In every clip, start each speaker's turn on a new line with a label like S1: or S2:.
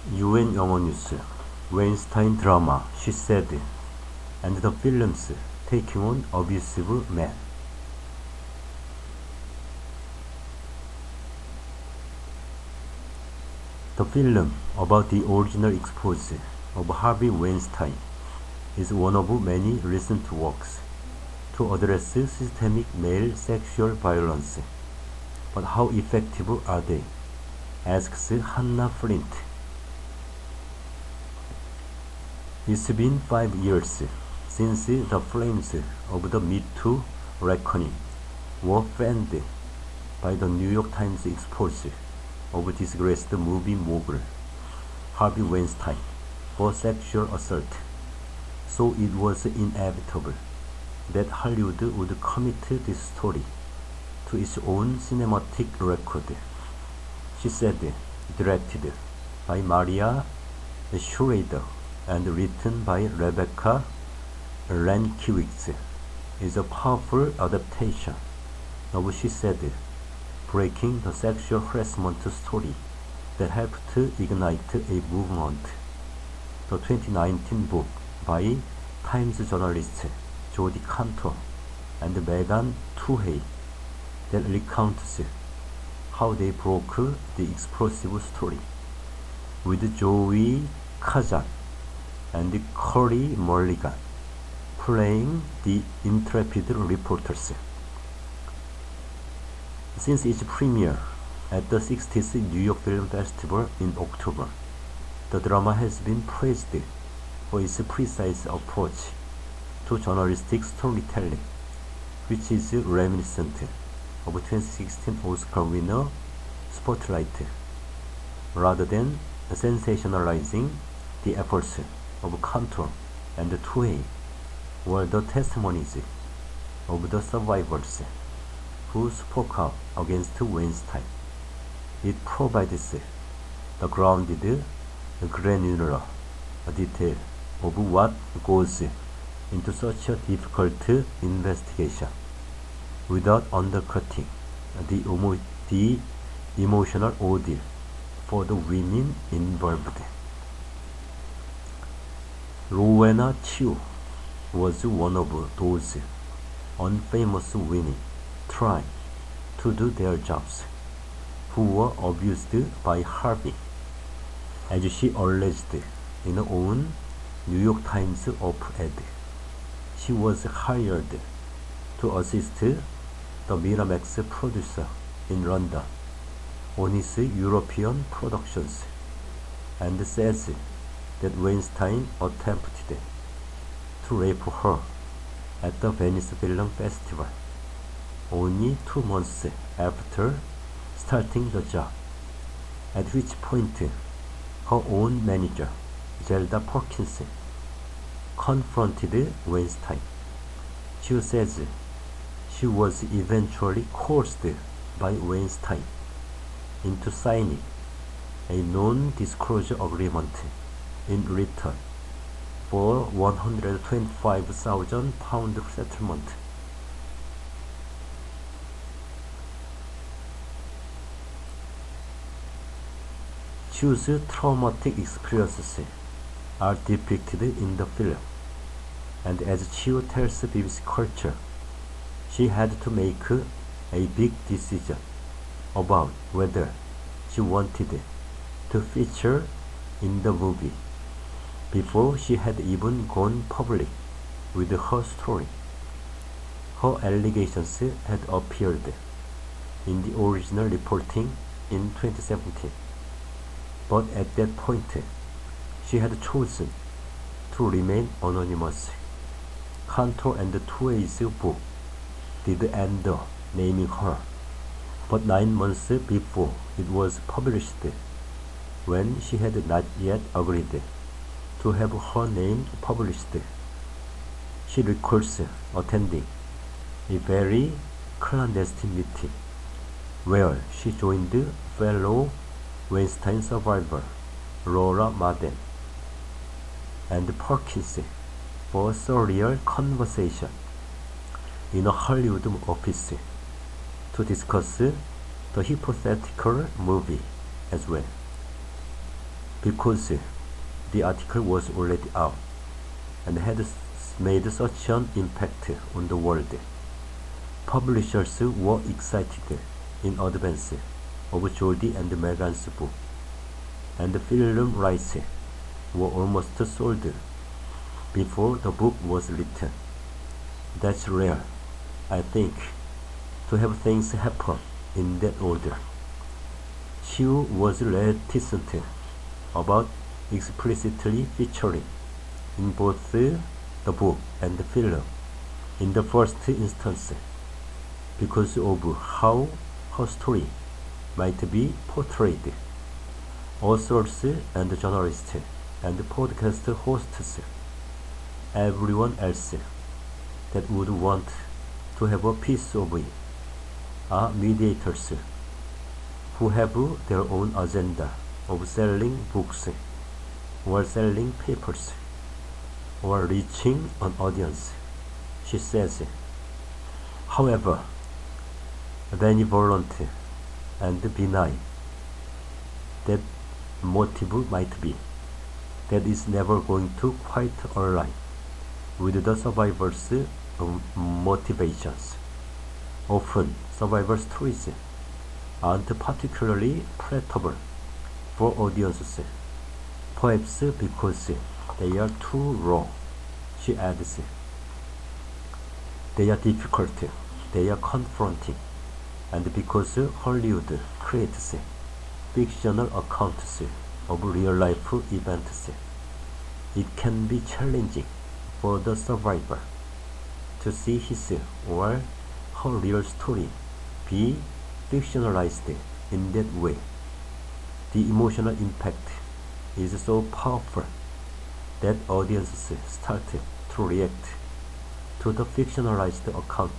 S1: UN 영어뉴스, Weinstein drama, she said, and the films taking on abusive men. The film about the original expose of Harvey Weinstein is one of many recent works to address systemic male sexual violence. But how effective are they? Asks Hannah Flint. It's been 5 years since the flames of the Me Too reckoning were fanned by the New York Times expose of disgraced movie mogul Harvey Weinstein for sexual assault. So it was inevitable that Hollywood would commit this story to its own cinematic record. She said, directed by Maria Schrader and written by Rebecca Rankiewicz, is a powerful adaptation of She Said, breaking the sexual harassment story that helped ignite a movement. The 2019 book by Times journalists Jodi Kantor and Megan Twohey that recounts how they broke the explosive story, with Joey Kazan and Corey Mulligan playing the intrepid reporters. Since its premiere at the 60th New York Film Festival in October, the drama has been praised for its precise approach to journalistic storytelling, which is reminiscent of 2016 Oscar winner Spotlight, rather than sensationalizing the efforts of Kantor and Twohey, were the testimonies of the survivors who spoke out against Weinstein. It provides the grounded, granular detail of what goes into such a difficult investigation, without undercutting the emotional ordeal for the women involved. Rowena Chiu was one of those unfamous women trying to do their jobs who were abused by Harvey, as she alleged in her own New York Times op-ed. She was hired to assist the Miramax producer in London on his European productions, and says that Weinstein attempted to rape her at the Venice Film Festival only 2 months after starting the job, at which point her own manager, Zelda Perkins, confronted Weinstein. She says she was eventually coerced by Weinstein into signing a non-disclosure agreement in return for £125,000 settlement. Chiu's traumatic experiences are depicted in the film, and as Chiu tells BBC Culture, she had to make a big decision about whether she wanted to feature in the movie before she had even gone public with her story. Her allegations had appeared in the original reporting in 2017, but at that point she had chosen to remain anonymous. Kantor and Twohey's book did end up naming her, but 9 months before it was published, when she had not yet agreed to have her name published. She recalls attending a very clandestine meeting where she joined fellow Weinstein survivor Laura Madden and Perkins for a surreal conversation in a Hollywood office to discuss the hypothetical movie as well. because the article was already out and had made such an impact on the world. Publishers were excited in advance of Jody and Meghan's book, and the film rights were almost sold before the book was written. That's rare, I think, to have things happen in that order. Chiu was reticent about explicitly featuring in both the book and the film in the first instance because of how her story might be portrayed. Authors and journalists and podcast hosts, everyone else that would want to have a piece of it, are mediators who have their own agenda of selling books or selling papers or reaching an audience, she says. However benevolent and benign that motive might be, that is never going to quite align with the survivors' motivations. Often, survivor stories aren't particularly palatable for audiences, perhaps because they are too raw, she adds. They are difficult, they are confronting, and because Hollywood creates fictional accounts of real-life events, it can be challenging for the survivor to see his or her real story be fictionalized in that way. The emotional impact is so powerful that audiences start to react to the fictionalized account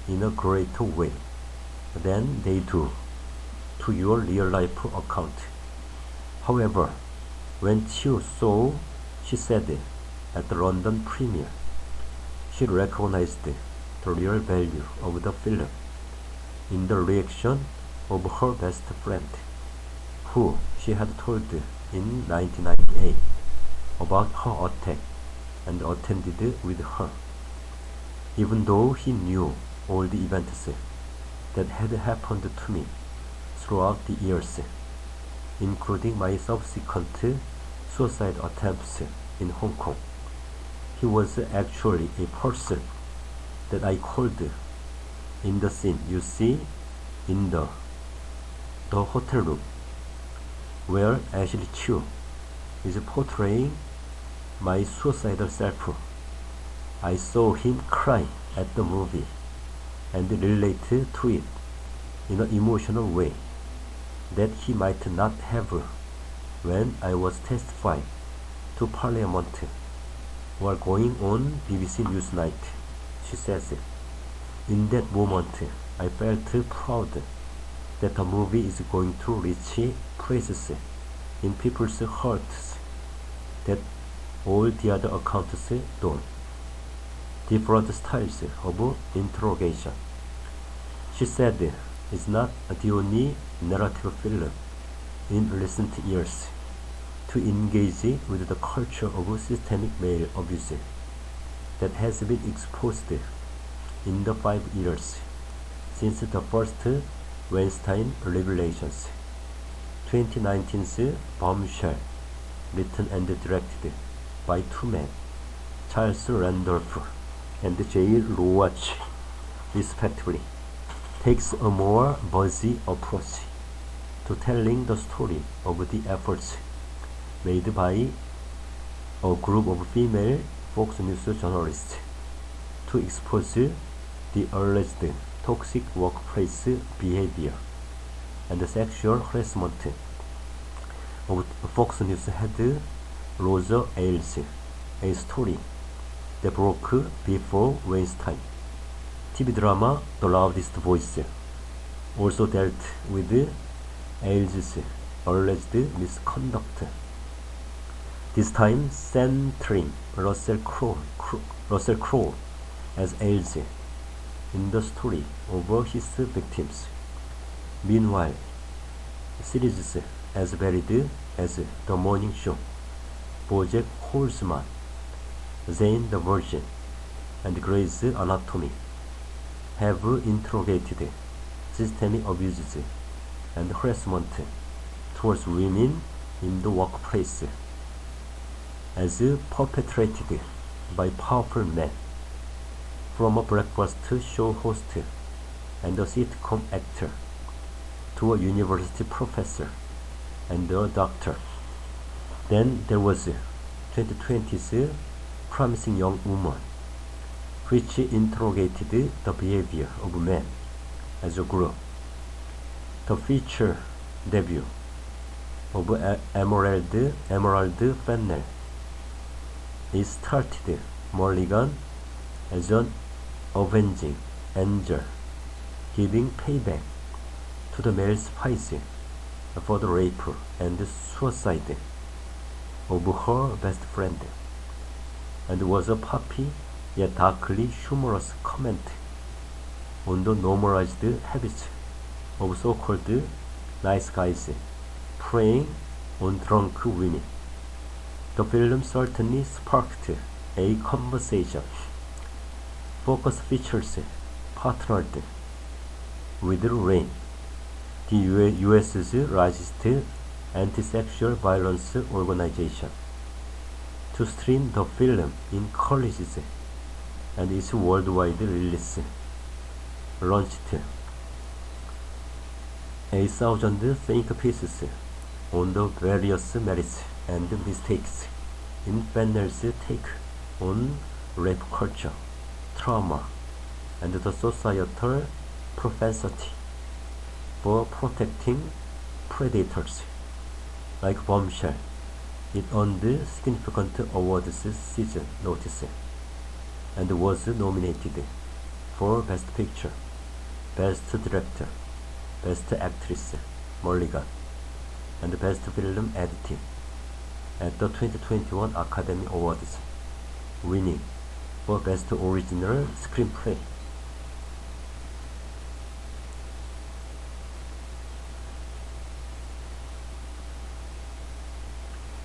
S1: in a greater way than they do to your real-life account. However, when Chiu saw, she said, at the London premiere, she recognized the real value of the film in the reaction of her best friend, who she had told in 1998 about her attack and attended with her. Even though he knew all the events that had happened to me throughout the years, including my subsequent suicide attempts in Hong Kong, he was actually a person that I called in the scene you see in the hotel room, where Ashley Chiu is portraying my suicidal self. I saw him cry at the movie and relate to it in an emotional way that he might not have when I was testifying to Parliament while going on BBC Newsnight, she says. In that moment, I felt proud that the movie is going to reach places in people's hearts that all the other accounts don't. Different styles of interrogation. She said it's not the only narrative film in recent years to engage with the culture of systemic male abuse that has been exposed in the 5 years since the first Weinstein revelations. 2019's Bombshell, written and directed by two men, Charles Randolph and J. Roach, respectively, takes a more buzzy approach to telling the story of the efforts made by a group of female Fox News journalists to expose the alleged toxic workplace behavior and sexual harassment of Fox News head Roger Ailes, a story that broke before Weinstein. TV drama The Loudest Voice also dealt with Ailes' alleged misconduct, this time centering Russell Crowe as Ailes in the story over his victims. Meanwhile, series as varied as The Morning Show, BoJack Horseman, Jane the Virgin, and Grey's Anatomy have interrogated systemic abuses and harassment towards women in the workplace as perpetrated by powerful men, from a breakfast show host and a sitcom actor to a university professor and a doctor. Then there was 2020's Promising Young Woman, which interrogated the behavior of men as a group. The feature debut of Emerald Fennell is started Mulligan as an avenging angel, giving payback to the male spies for the rape and suicide of her best friend, and was a puppy yet darkly humorous comment on the normalized habits of so-called nice guys preying on drunk women. The film certainly sparked a conversation. Focus features partnered with RAIN, the US's largest anti-sexual violence organization, to screen the film in colleges, and its worldwide release launched 8,000 think pieces on the various merits and mistakes in Fennell's take on rape culture, trauma, and the societal propensity for protecting predators. Like Bombshell, it earned significant awards season notice and was nominated for Best Picture, Best Director, Best Actress Mulligan, and Best Film Editing at the 2021 Academy Awards, winning for Best Original Screenplay.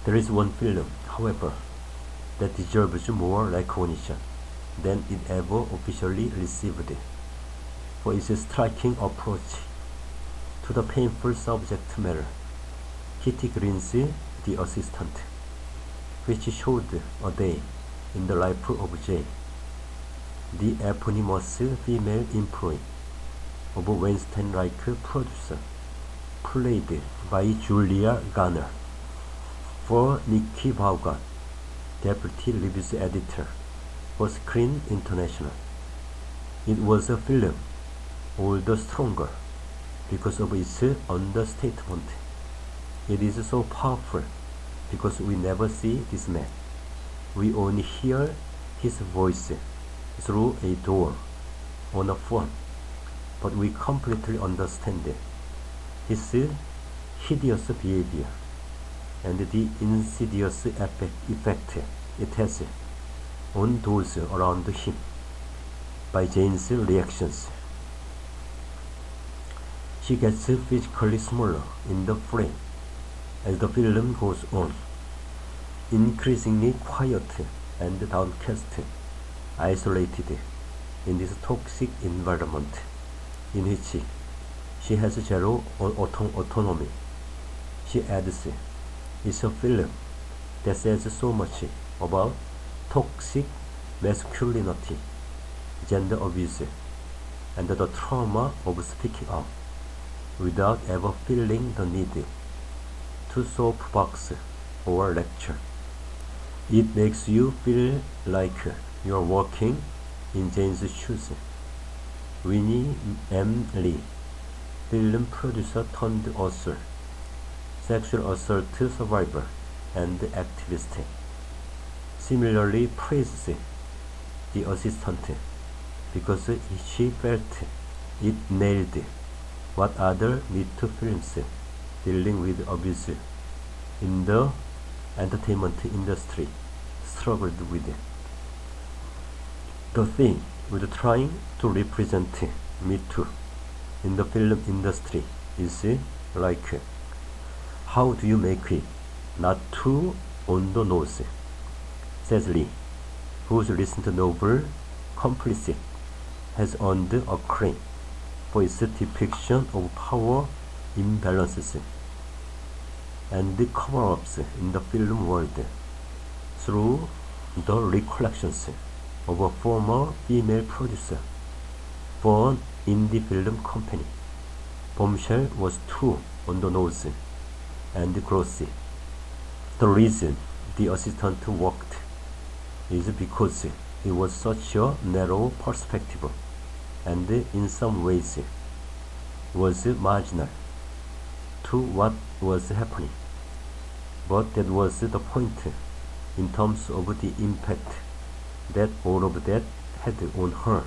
S1: There is one film, however, that deserves more recognition than it ever officially received for its striking approach to the painful subject matter, Kitty Green's The Assistant, which showed a day in the life of Jane, the eponymous female employee of Weinstein-like producer, played by Julia Garner. For Nikki Vaughan, deputy reviews editor for Screen International, it was a film all the stronger because of its understatement. It is so powerful because we never see this man. We only hear his voice through a door on a phone, but we completely understand his hideous behavior and the insidious effect it has on those around him by Jane's reactions. She gets physically smaller in the frame as the film goes on, increasingly quiet and downcast, isolated in this toxic environment in which she has zero autonomy. She adds, it's a film that says so much about toxic masculinity, gender abuse, and the trauma of speaking out without ever feeling the need to soapbox or lecture. It makes you feel like you're walking in Jane's shoes. Winnie M. Lee, film producer turned author, sexual assault survivor, and activist, similarly praised The Assistant because she felt it nailed what other Me Too films dealing with abuse in the entertainment industry struggled with. The thing with trying to represent Me Too in the film industry is like, how do you make not too on the nose, says Lee, whose recent novel, Complicit, has earned acclaim for its depiction of power imbalances and cover-ups in the film world through the recollections of a former female producer for an indie film company. Bombshell was too on the nose and glossy. The reason the assistant worked is because it was such a narrow perspective and in some ways was marginal to what was happening. But that was the point in terms of the impact that all of that had on her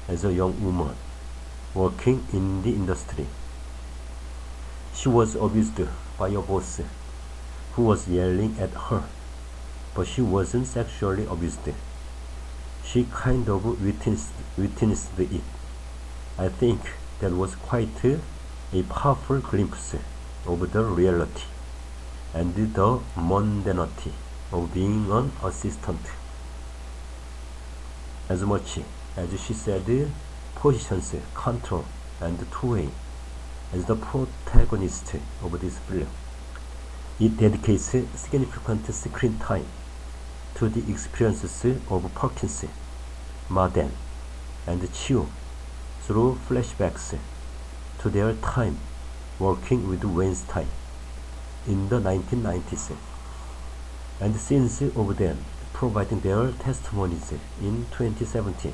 S1: as a young woman working in the industry. She was abused by a boss who was yelling at her, but she wasn't sexually abused. She kind of witnessed it. I think that was quite a powerful glimpse of the reality and the mundanity of being an assistant. As much as she said positions, control, and two-way as the protagonist of this film, it dedicates significant screen time to the experiences of Perkins, Marden, and Chiu through flashbacks to their time working with Weinstein in the 1990s, and scenes of them providing their testimonies in 2017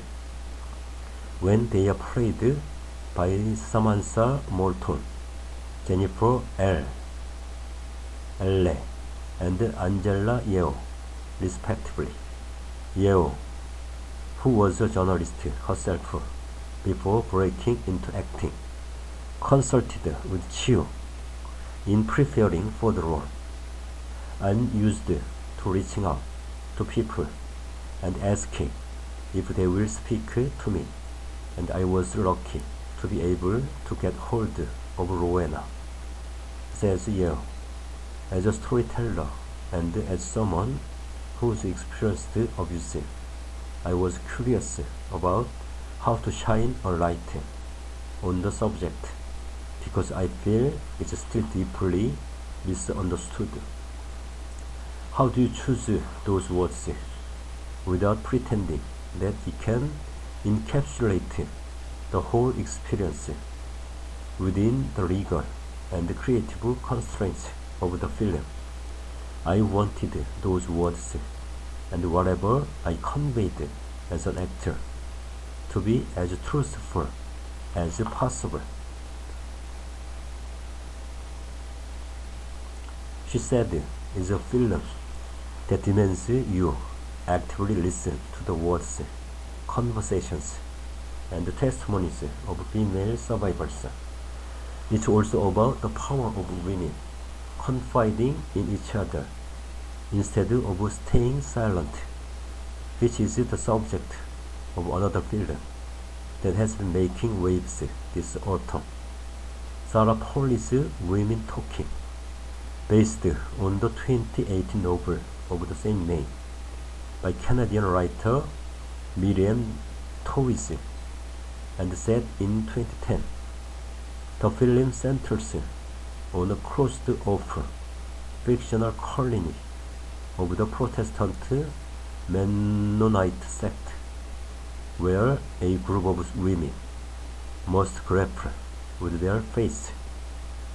S1: when they are played by Samantha Morton, Jennifer L. and Angela Yeo, respectively. Yeo, who was a journalist herself before breaking into acting, consulted with Chiu in preparing for the role. I'm used to reaching out to people and asking if they will speak to me, and I was lucky to be able to get hold of Rowena, says Yeo. As a storyteller and as someone who's experienced abuse, I was curious about how to shine a light on the subject because I feel it's still deeply misunderstood. How do you choose those words without pretending that it can encapsulate the whole experience within the legal and creative constraints of the film? I wanted those words and whatever I conveyed as an actor to be as truthful as possible. She said it's a film that demands you actively listen to the words, conversations, and the testimonies of female survivors. It's also about the power of women confiding in each other instead of staying silent, which is the subject of another film that has been making waves this autumn, Sarah Polley's Women Talking, based on the 2018 novel of the same name by Canadian writer Miriam Toews and set in 2010. The film centers on a closed-off fictional colony of the Protestant Mennonite sect, where a group of women must grapple with their faith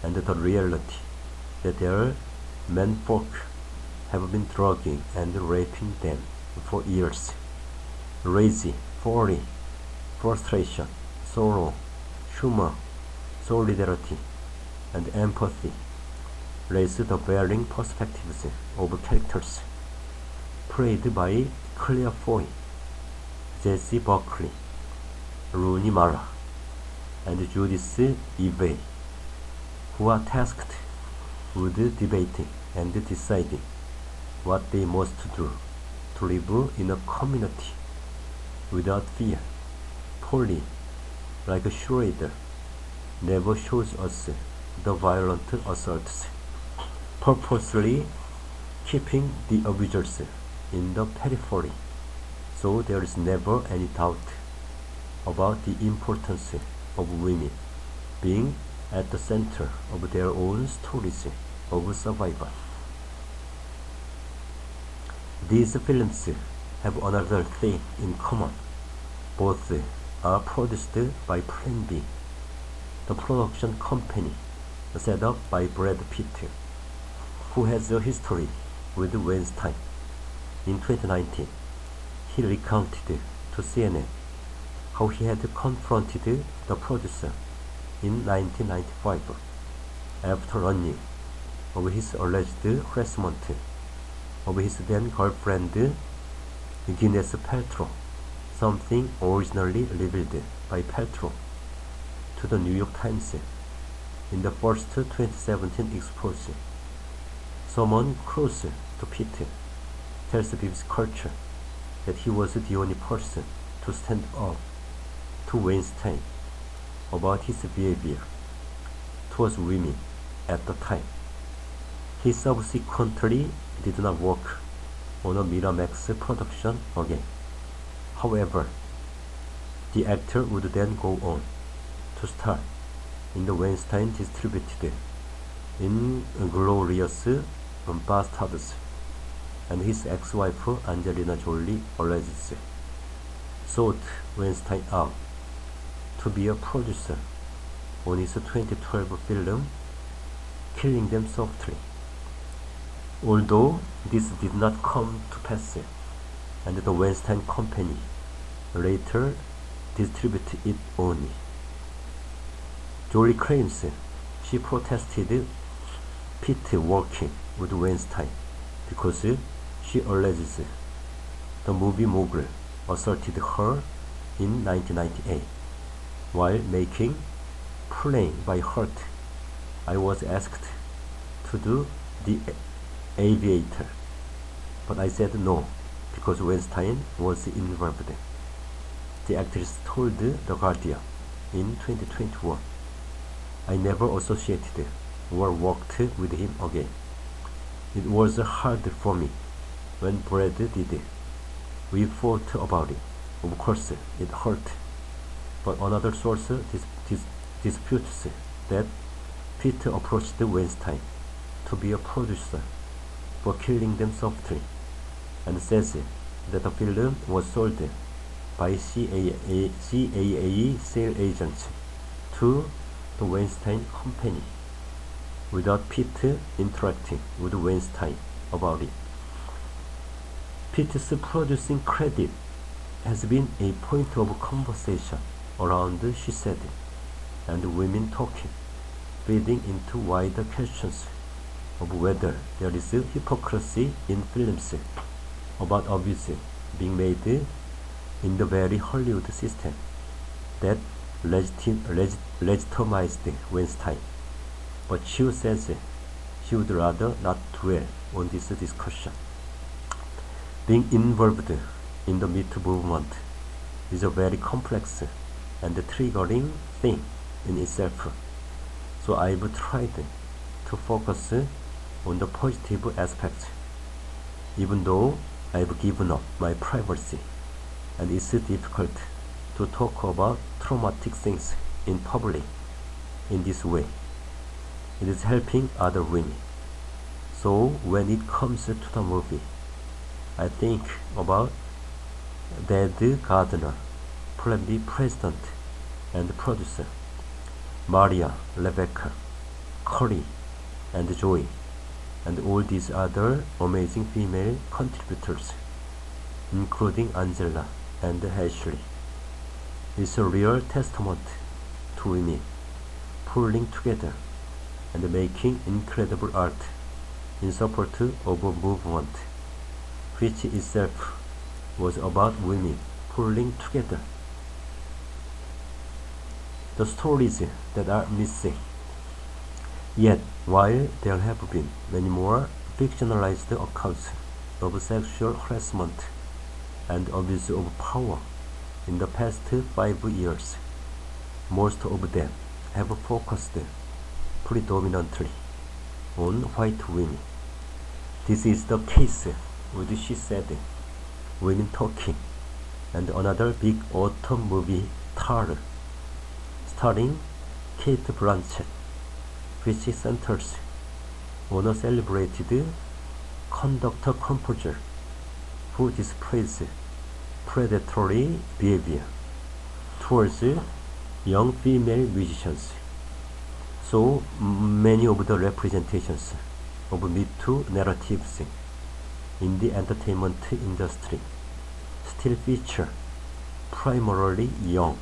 S1: and the reality that their menfolk have been drugging and raping them for years. Rage, fury, frustration, sorrow, humor, solidarity, and empathy raise the varying perspectives of characters played by Claire Foy, Jessie Buckley, Rooney Mara, and Judith Eve, who are tasked with debating and deciding what they must do to live in a community without fear. Polly, like a Schrader, never shows us the violent assaults purposely keeping the abusers in the periphery, so there is never any doubt about the importance of women being at the center of their own stories of survival. These films have another thing in common. Both are produced by Plan B, the production company set up by Brad Pitt, who has a history with Weinstein. In 2019, he recounted to CNN how he had confronted the producer in 1995 after learning of his alleged harassment of his then-girlfriend Gwyneth Paltrow, something originally revealed by Paltrow to the New York Times in the first 2017 expose. Someone close to Pitt tells BBC Culture that he was the only person to stand up to Weinstein about his behavior towards women at the time. He subsequently did not work on a Miramax production again. However, the actor would then go on to star in the Weinstein distributed Inglorious Bastards, and his ex-wife Angelina Jolie alleges sought Weinstein out to be a producer on his 2012 film Killing Them Softly. Although this did not come to pass, and the Weinstein Company later distributed it only. Jolie claims she protested Pitt working with Weinstein because she alleges the movie mogul assaulted her in 1998 while making Playing by Heart. I was asked to do The Aviator, but I said no because Weinstein was involved. The actress told The Guardian in 2021, I never associated or worked with him again. It was hard for me when Brad did it. We fought about it. Of course, it hurt. But another source disputes that Pitt approached Weinstein to be a producer for Killing Them Softly, and says that the film was sold by CAA sale agents to the Weinstein Company without Pitt interacting with Weinstein about it. Pitt's producing credit has been a point of conversation around She Said and women talking, feeding into wider questions of whether there is hypocrisy in films about abuse being made in the very Hollywood system that legitimized Weinstein. But Chiu says she would rather not dwell on this discussion. Being involved in the Me Too movement is a very complex and triggering thing in itself, so I've tried to focus on the positive aspects, even though I've given up my privacy and it's difficult to talk about traumatic things in public in this way. It is helping other women. So when it comes to the movie, I think about Dad Gardner, Plan B president and producer, Maria, Rebecca, Corey, and Joey, and all these other amazing female contributors, including Angela and Ashley. It's a real testament to women pulling together and making incredible art in support of a movement which itself was about women pulling together. The stories that are missing. Yet, while there have been many more fictionalized accounts of sexual harassment and abuse of power in the past 5 years, most of them have focused predominantly on white women. This is the case with She Said, Women Talking, and another big autumn movie, Tar, starring Kate Blanchett, which centers on a celebrated conductor-composer who displays predatory behavior towards young female musicians. So many of the representations of Me Too narratives in the entertainment industry still feature primarily young,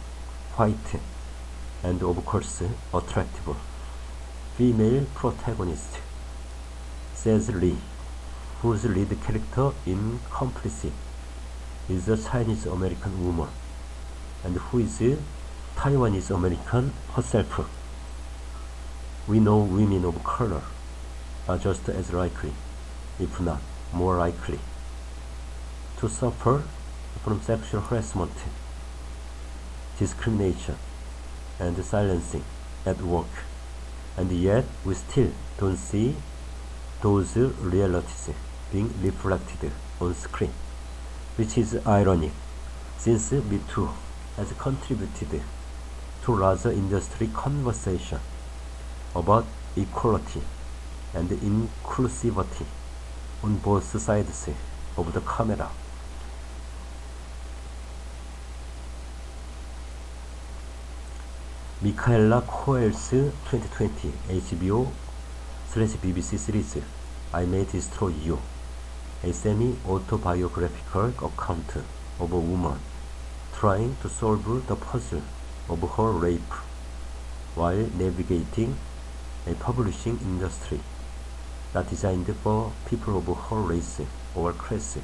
S1: white, and of course attractive female protagonists, says Lee, whose lead character in Complicit is a Chinese-American woman and who is Taiwanese-American herself. We know women of color are just as likely, if not more likely, to suffer from sexual harassment, discrimination, and silencing at work, and yet we still don't see those realities being reflected on screen, which is ironic, since Me Too has contributed to larger industry conversation about equality and inclusivity on both sides of the camera. Michaela Coel's 2020 HBO/BBC series I May Destroy You, a semi-autobiographical account of a woman trying to solve the puzzle of her rape while navigating a publishing industry not designed for people of her race or class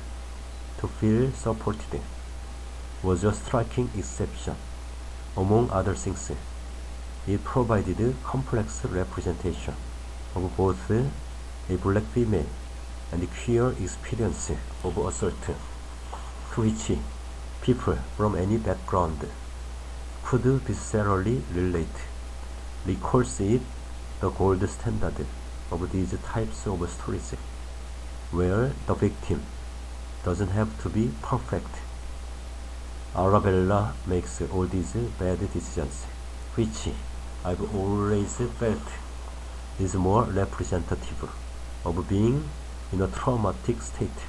S1: to feel supported, was a striking exception. Among other things, it provided complex representation of both a black female and queer experience of assault, to which people from any background could viscerally relate. Lee calls it the gold standard of these types of stories, where the victim doesn't have to be perfect. Arabella makes all these bad decisions, which I've always felt is more representative of being in a traumatic state.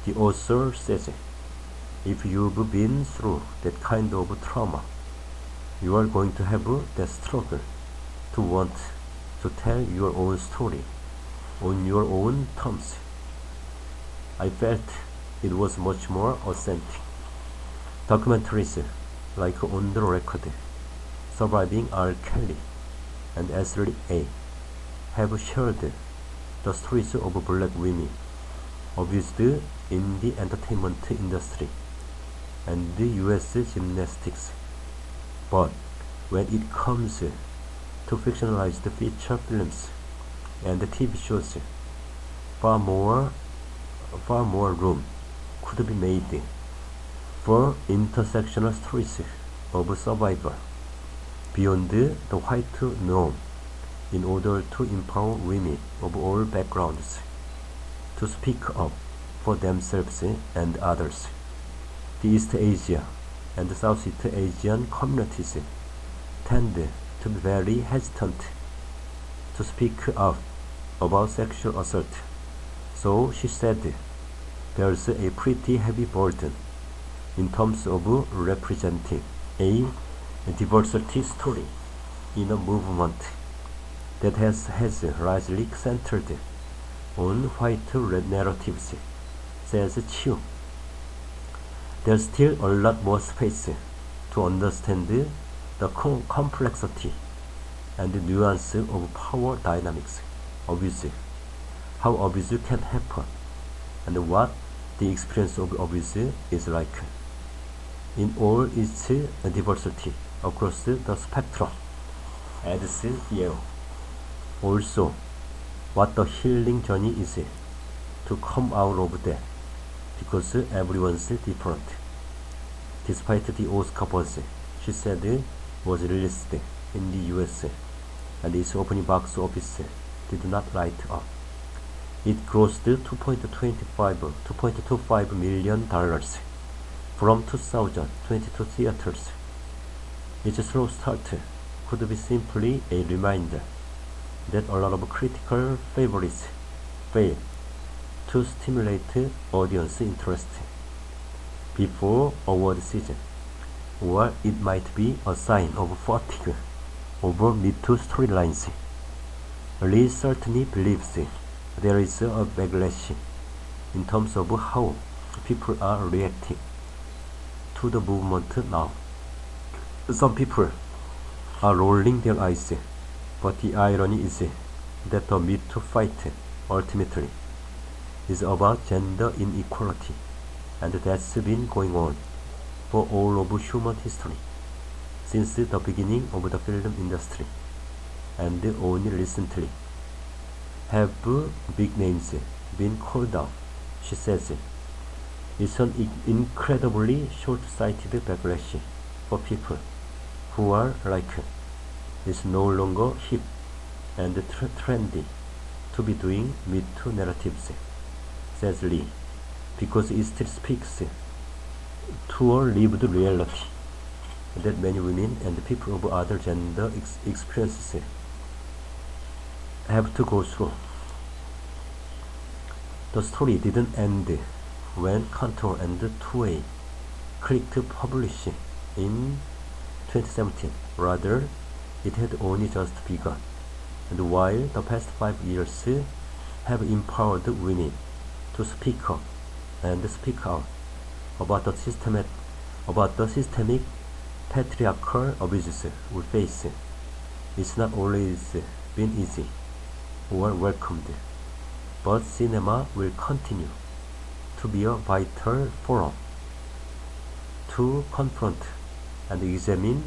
S1: The author says, if you've been through that kind of trauma, you are going to have that struggle to want to tell your own story on your own terms. I felt it was much more authentic. Documentaries like On the Record, Surviving R. Kelly, and Ashley A. have shared the stories of black women abused in the entertainment industry and the US gymnastics. But when it comes to fictionalized feature films and TV shows, far more room could be made for intersectional stories of survival beyond the white norm in order to empower women of all backgrounds to speak up for themselves and others. The East Asia and Southeast Asian communities tend to be very hesitant to speak out about sexual assault. So she said there's a pretty heavy burden in terms of representing a diversity story in a movement that has largely centered on white narratives, says Chiu. There's still a lot more space to understand the complexity and nuance of power dynamics, abuse, how abuse can happen, and what the experience of abuse is like in all its diversity across the spectrum, adds Yeo. Also, what the healing journey is to come out of that, because everyone's different. Despite the Oscar buzz, She Said was released in the US and its opening box office did not light up. It grossed $2.25 million from 2022 theaters. Its slow start could be simply a reminder that a lot of critical favorites fail to stimulate audience interest before award season, or it might be a sign of fatigue over Me Too storylines. Lee certainly believes there is a backlash in terms of how people are reacting to the movement now. Some people are rolling their eyes, but the irony is that the Me Too fight ultimately is about gender inequality, and that's been going on for all of human history, since the beginning of the film industry, and only recently have big names been called out, she says. It's an incredibly short-sighted backlash for people who are like, it's no longer hip and trendy to be doing Me Too narratives, says Lee, because it still speaks to a lived reality that many women and people of other gender experiences have to go through. The story didn't end when Cantor and Two-Way clicked publish in 2017. Rather, it had only just begun. And while the past 5 years have empowered women to speak up and speak out about the systemic patriarchal abuses we face, it's not always been easy or welcomed, but cinema will continue to be a vital forum to confront and examine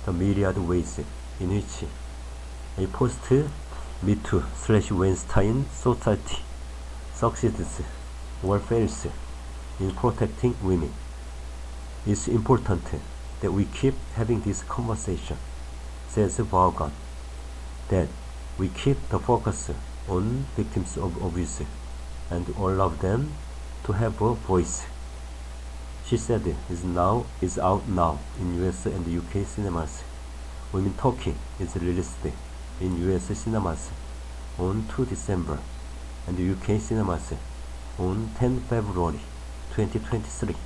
S1: the myriad ways in which a post-Me Too/Weinstein society succeeds or fails in protecting women. It's important that we keep having this conversation, says Vaughan, that we keep the focus on victims of abuse and allow them to have a voice. She said is out now in US and UK cinemas. Women Talking is released in US cinemas on 2 December and UK cinemas on 10 February 2023.